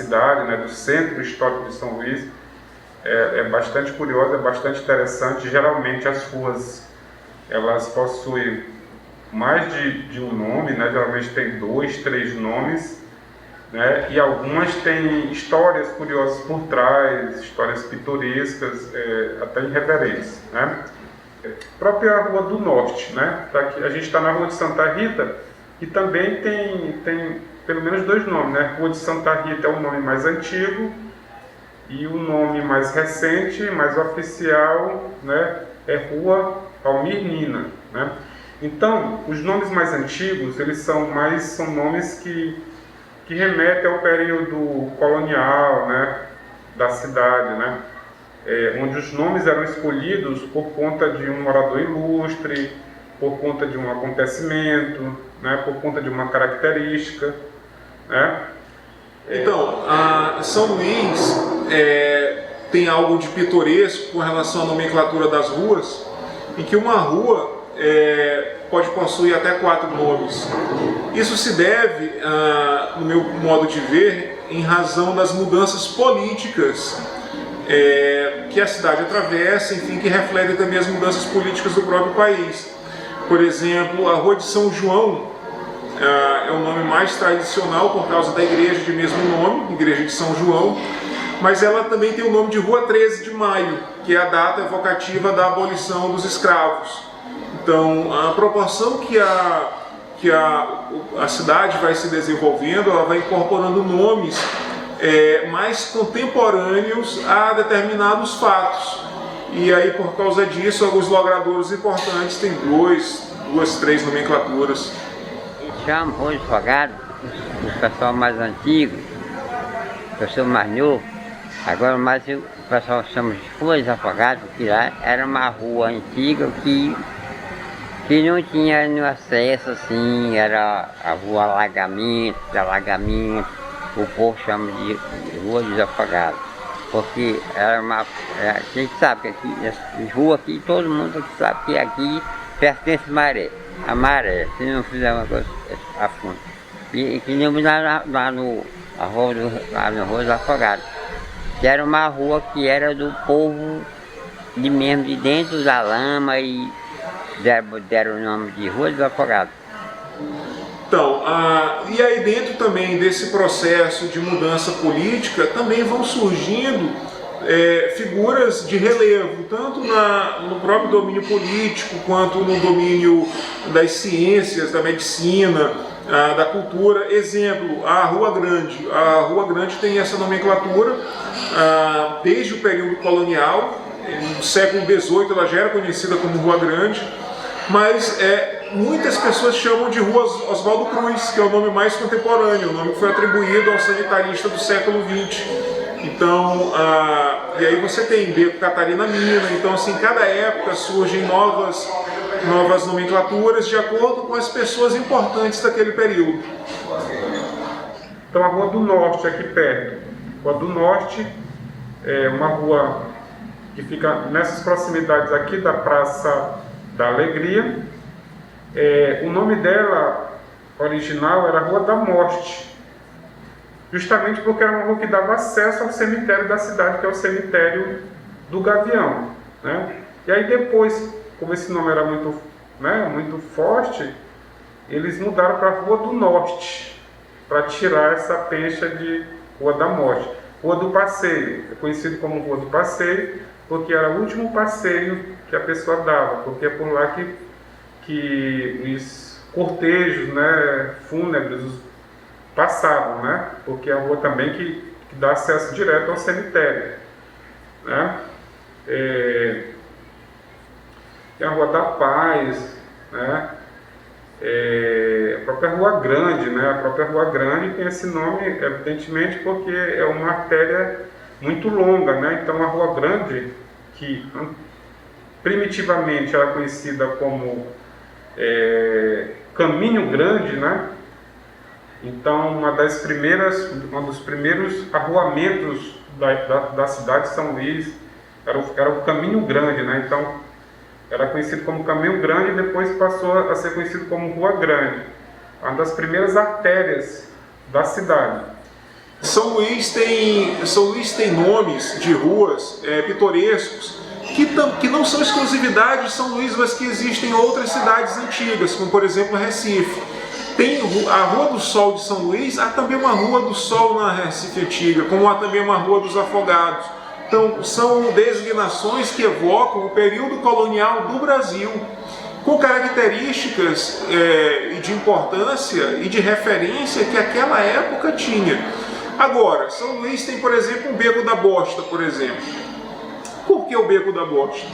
cidade, né, do centro histórico de São Luís, é bastante curiosa, é bastante interessante. Geralmente as ruas elas possuem mais de um nome, né, geralmente tem 2, 3 nomes, né, e algumas têm histórias curiosas por trás, histórias pitorescas, até irreverentes, né. A própria Rua do Norte, né, a gente está na Rua de Santa Rita, e também tem pelo menos 2 nomes, né? Rua de Santa Rita é o nome mais antigo, e o nome mais recente, mais oficial, né, é Rua Almir Nina, né? Então, os nomes mais antigos, eles são nomes que remetem ao período colonial, né, da cidade, né? Onde os nomes eram escolhidos por conta de um morador ilustre, por conta de um acontecimento, né, por conta de uma característica, né? Então, São Luís tem algo de pitoresco com relação à nomenclatura das ruas, em que uma rua pode possuir até 4 nomes. Isso se deve, no meu modo de ver, em razão das mudanças políticas que a cidade atravessa, enfim, que refletem também as mudanças políticas do próprio país. Por exemplo, a Rua de São João é o nome mais tradicional por causa da igreja de mesmo nome, Igreja de São João, mas ela também tem o nome de Rua 13 de Maio, que é a data evocativa da abolição dos escravos. Então, a proporção que a cidade vai se desenvolvendo, ela vai incorporando nomes mais contemporâneos a determinados fatos. E aí, por causa disso, alguns logradouros importantes têm 2, 3 nomenclaturas. Chamo Rua de Afogado, o pessoal mais antigo, o pessoal mais novo. Agora mais o pessoal chama de Rua de Afogado, porque lá era uma rua antiga que não tinha no acesso assim, era a rua alagamento, o povo chama de Rua dos Afogados, porque era uma. A gente sabe que aqui, essa rua aqui, todo mundo aqui sabe que aqui pertence a maré, se não fizer uma coisa a fundo. E que nem lá no Rua dos Afogados, que era uma rua que era do povo mesmo de dentro da lama e deram o nome de Rua dos Afogados. Então, e aí dentro também desse processo de mudança política, também vão surgindo figuras de relevo, tanto no próprio domínio político, quanto no domínio das ciências, da medicina, da cultura. Exemplo, a Rua Grande. A Rua Grande tem essa nomenclatura desde o período colonial. No século XVIII ela já era conhecida como Rua Grande, mas muitas pessoas chamam de Rua Oswaldo Cruz, que é o nome mais contemporâneo, o nome que foi atribuído ao sanitarista do século XX. Então, e aí você tem Beco Catarina Mina. Então, assim, cada época surgem novas nomenclaturas de acordo com as pessoas importantes daquele período. Então, a Rua do Norte, aqui perto. Rua do Norte é uma rua que fica nessas proximidades aqui da Praça da Alegria. O nome dela original era Rua da Morte, justamente porque era uma rua que dava acesso ao cemitério da cidade, que é o cemitério do Gavião, né? E aí depois, como esse nome era muito forte, eles mudaram para a Rua do Norte, para tirar essa pencha de Rua da Morte. Rua do Passeio, é conhecido como Rua do Passeio, porque era o último passeio que a pessoa dava, porque é por lá que os cortejos, né, fúnebres passavam, né? Porque é a rua também que dá acesso direto ao cemitério, né? Tem a Rua da Paz, né? A própria Rua Grande, né? A própria Rua Grande tem esse nome, evidentemente, porque é uma artéria muito longa, né? Então a Rua Grande, que primitivamente era conhecida como Caminho Grande, né? Então um dos primeiros arruamentos da cidade de São Luís era o Caminho Grande, né? Então era conhecido como Caminho Grande e depois passou a ser conhecido como Rua Grande, uma das primeiras artérias da cidade. São Luís tem nomes de ruas pitorescos que não são exclusividade de São Luís, mas que existem em outras cidades antigas, como por exemplo Recife. Tem a Rua do Sol de São Luís, há também uma Rua do Sol na Recife Antiga, como há também uma Rua dos Afogados. Então são designações que evocam o período colonial do Brasil, com características de importância e de referência que aquela época tinha. Agora, São Luís tem, por exemplo, o Beco da Bosta, por exemplo. Por que o Beco da Bosta?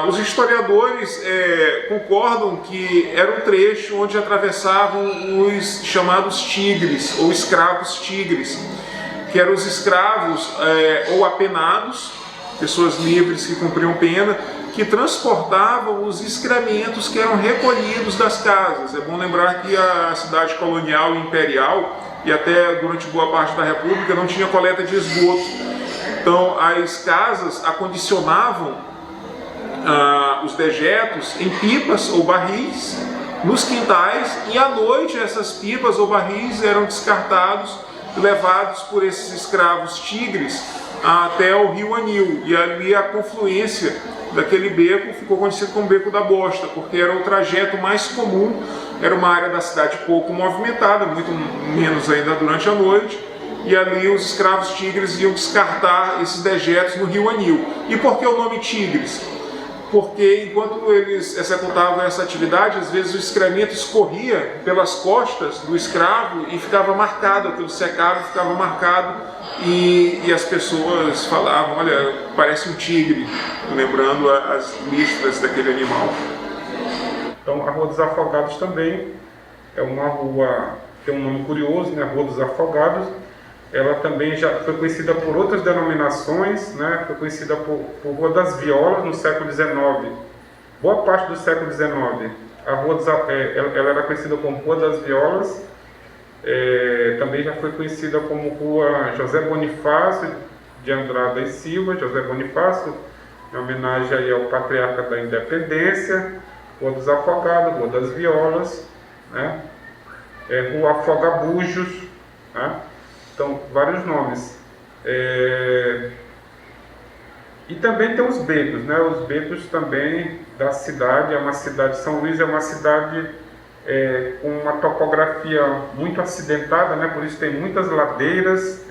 Os historiadores concordam que era um trecho onde atravessavam os chamados tigres, ou escravos tigres, que eram os escravos ou apenados, pessoas livres que cumpriam pena, que transportavam os excrementos que eram recolhidos das casas. É bom lembrar que a cidade colonial e imperial, e até durante boa parte da República, não tinha coleta de esgoto. Então as casas acondicionavam os dejetos em pipas ou barris nos quintais, e à noite essas pipas ou barris eram descartados e levados por esses escravos tigres até o rio Anil, e ali a confluência daquele beco ficou conhecido como Beco da Bosta, porque era o trajeto mais comum, era uma área da cidade pouco movimentada, muito menos ainda durante a noite, e ali os escravos tigres iam descartar esses dejetos no rio Anil. E por que o nome tigres? Porque enquanto eles executavam essa atividade, às vezes o excremento escorria pelas costas do escravo e ficava marcado, aquilo secava e ficava marcado, e as pessoas falavam, olha, parece um tigre, lembrando as listras daquele animal. Então a Rua dos Afogados também é uma rua, tem um nome curioso, né? Rua dos Afogados. Ela também já foi conhecida por outras denominações, né? Foi conhecida por Rua das Violas no século XIX. Boa parte do século XIX, ela era conhecida como Rua das Violas. Também já foi conhecida como Rua José Bonifácio de Andrada e Silva, José Bonifácio, em homenagem aí ao patriarca da Independência. Rua dos Afogados, Rua das Violas, né? Rua Afogabujos, né? Então, vários nomes. E também tem os becos, né? Os becos também da cidade. São Luís é uma cidade com uma topografia muito acidentada, né? Por isso tem muitas ladeiras,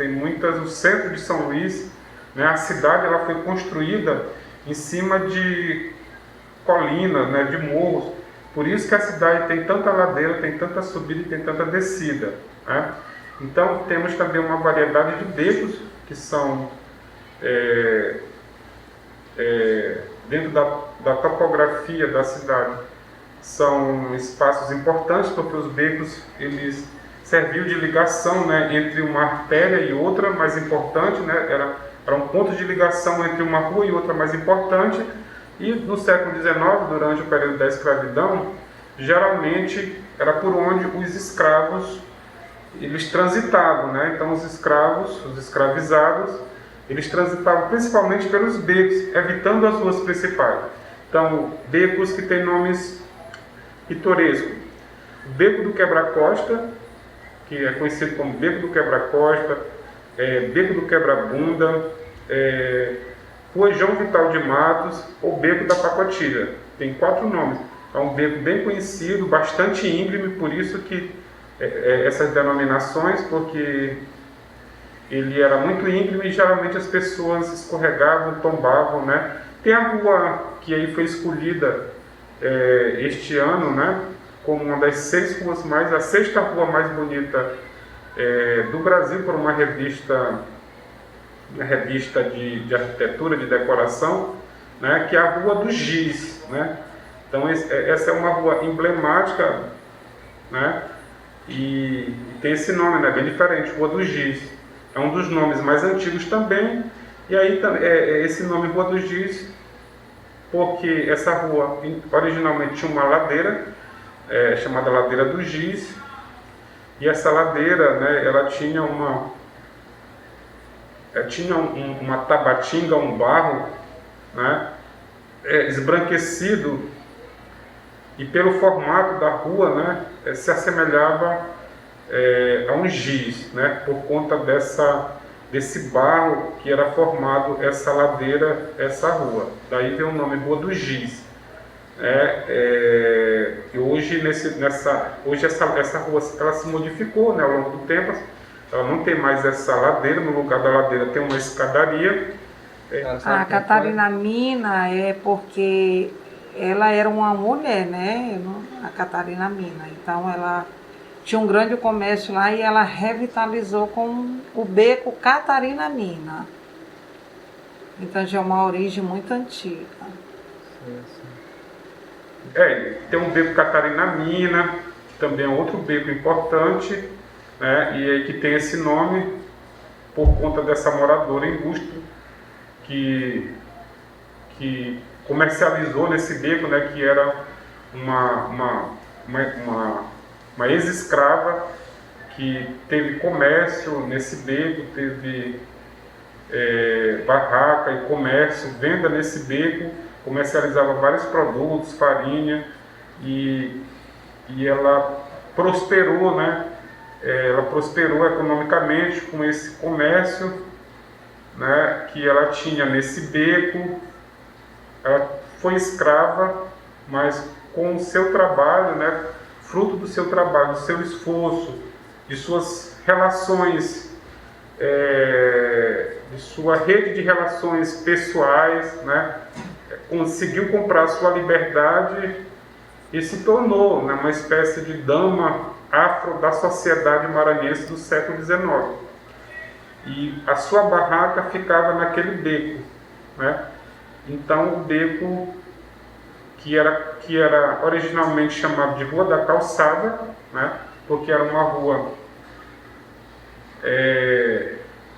o centro de São Luís, né? A cidade ela foi construída em cima de colinas, né? De morros. Por isso que a cidade tem tanta ladeira, tem tanta subida e tem tanta descida, né? Então temos também uma variedade de becos que são dentro da topografia da cidade. São espaços importantes porque os becos eles serviam de ligação, né, entre uma artéria e outra mais importante, né, era um ponto de ligação entre uma rua e outra mais importante. E no século XIX, durante o período da escravidão, geralmente era por onde os escravos eles transitavam, né? Então os escravizados, eles transitavam principalmente pelos becos, evitando as ruas principais. Então, becos que têm nomes pitorescos. O Beco do Quebra-Costa, que é conhecido como Beco do Quebra-Costa, Beco do Quebra-Bunda, Rua João Vital de Matos ou Beco da Pacotilha. Tem 4 nomes. É um beco bem conhecido, bastante íngreme, por isso que essas denominações, porque ele era muito íngreme e geralmente as pessoas escorregavam, tombavam, né? Tem a rua que aí foi escolhida este ano, né, como uma das 6 ruas a 6ª rua mais bonita do Brasil, por uma revista de arquitetura, de decoração, né, que é a Rua do Giz, né? Então essa é uma rua emblemática, né? E tem esse nome, né, bem diferente, Rua do Giz. É um dos nomes mais antigos também. E aí esse nome Rua do Giz, porque essa rua originalmente tinha uma ladeira chamada Ladeira do Giz. E essa ladeira, né, ela tinha uma tabatinga, um barro, né, esbranquecido, e pelo formato da rua, né, se assemelhava a um giz, né, por conta desse barro que era formado essa ladeira, essa rua. Daí veio o nome Rua do Giz. E hoje, hoje essa rua ela se modificou, né, ao longo do tempo. Ela não tem mais essa ladeira, no lugar da ladeira tem uma escadaria. A Catarina Mina é porque ela era uma mulher, né? A Catarina Mina. Então ela tinha um grande comércio lá e ela revitalizou com o beco Catarina Mina. Então já é uma origem muito antiga. Tem um beco Catarina Mina, que também é outro beco importante, né? E aí que tem esse nome por conta dessa moradora ilustre que comercializou nesse beco, né? Que era uma ex-escrava que teve comércio nesse beco, teve barraca e comércio, venda nesse beco, comercializava vários produtos, farinha, e ela prosperou, né? Ela prosperou economicamente com esse comércio, né, que ela tinha nesse beco. Ela foi escrava, mas com o seu trabalho, né, fruto do seu trabalho, do seu esforço, de suas relações, de sua rede de relações pessoais, né, conseguiu comprar sua liberdade e se tornou, né, uma espécie de dama afro da sociedade maranhense do século XIX. E a sua barraca ficava naquele beco, né? Então o beco, que era originalmente chamado de Rua da Calçada, né? Porque era uma rua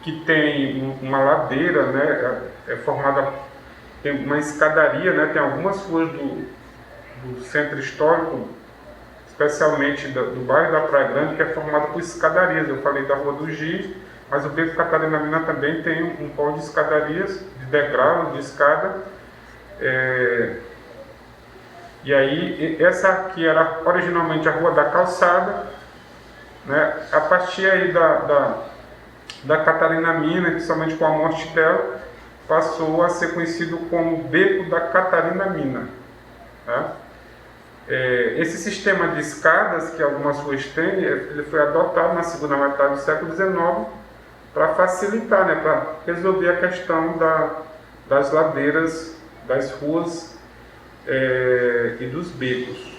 que tem uma ladeira, né? Formada, tem uma escadaria, né? Tem algumas ruas do centro histórico, especialmente do bairro da Praia Grande, que é formada por escadarias. Eu falei da Rua do Giz, mas o beco Catarina Mina também tem um pão de escadarias, de degrau, de escada. E aí, essa aqui era originalmente a Rua da Calçada, né? A partir aí da Catarina Mina, principalmente com a morte dela, passou a ser conhecido como Beco da Catarina Mina, tá? Esse sistema de escadas que algumas ruas têm, ele foi adotado na segunda metade do século XIX para facilitar, né, para resolver a questão das ladeiras, das ruas e dos becos.